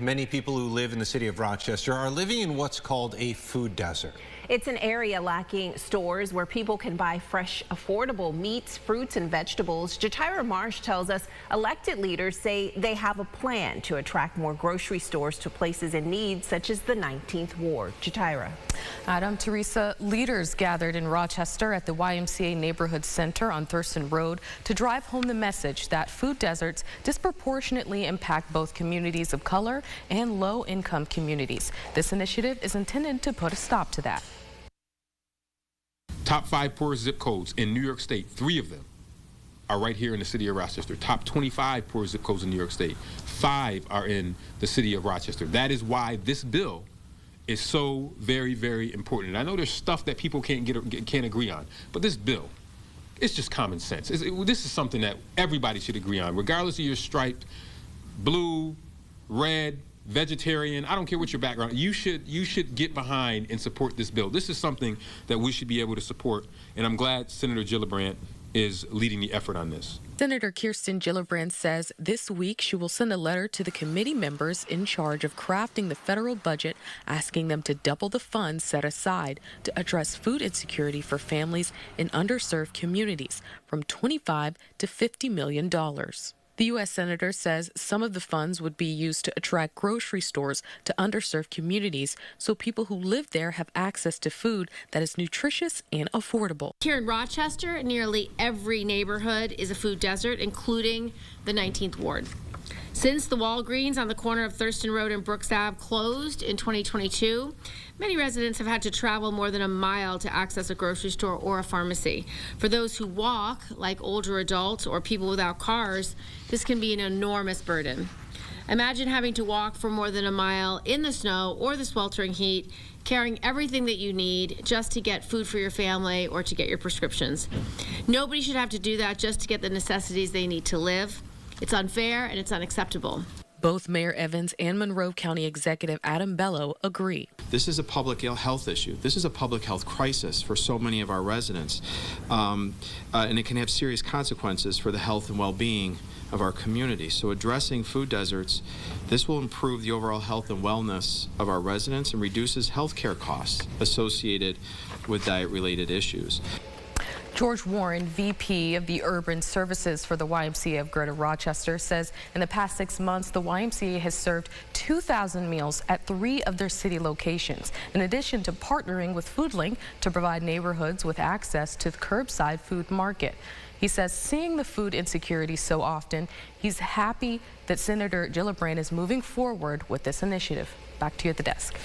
many people who live in the city of Rochester are living in what's called a food desert. It's an area lacking stores where people can buy fresh, affordable meats, fruits, and vegetables. Jatira Marsh tells us elected leaders say they have a plan to attract more grocery stores to places in need, such as the 19th Ward. Jatira. Adam, Teresa, leaders gathered in Rochester at the YMCA Neighborhood Center on Thurston Road to drive home the message that food deserts disproportionately impact both communities of color and low-income communities. This initiative is intended to put a stop to that. Top 5 poorest zip codes in New York State, 3 of them are right here in the city of Rochester. Top 25 poorest zip codes in New York State, 5 are in the city of Rochester. That is why this bill is so very, very important. And I know there's stuff that people can't agree on, but this bill, it's just common sense. This is something that everybody should agree on, regardless of your stripe, blue, red, vegetarian, I don't care what your background, you should get behind and support this bill. This is something that we should be able to support, and I'm glad Senator Gillibrand is leading the effort on this. Senator Kirsten Gillibrand says this week she will send a letter to the committee members in charge of crafting the federal budget, asking them to double the funds set aside to address food insecurity for families in underserved communities from $25 to $50 million. The U.S. Senator says some of the funds would be used to attract grocery stores to underserved communities so people who live there have access to food that is nutritious and affordable. Here in Rochester, nearly every neighborhood is a food desert, including the 19th Ward. Since the Walgreens on the corner of Thurston Road and Brooks Ave closed in 2022, many residents have had to travel more than a mile to access a grocery store or a pharmacy. For those who walk, like older adults or people without cars, this can be an enormous burden. Imagine having to walk for more than a mile in the snow or the sweltering heat, carrying everything that you need just to get food for your family or to get your prescriptions. Nobody should have to do that just to get the necessities they need to live. It's unfair and it's unacceptable. Both Mayor Evans and Monroe County Executive Adam Bello agree. This is a public health issue. This is a public health crisis for so many of our residents, and it can have serious consequences for the health and well-being of our community. So addressing food deserts, this will improve the overall health and wellness of our residents and reduces health care costs associated with diet-related issues. George Warren, VP of the Urban Services for the YMCA of Greater Rochester, says in the past 6 months, the YMCA has served 2,000 meals at 3 of their city locations, in addition to partnering with FoodLink to provide neighborhoods with access to the curbside food market. He says seeing the food insecurity so often, he's happy that Senator Gillibrand is moving forward with this initiative. Back to you at the desk.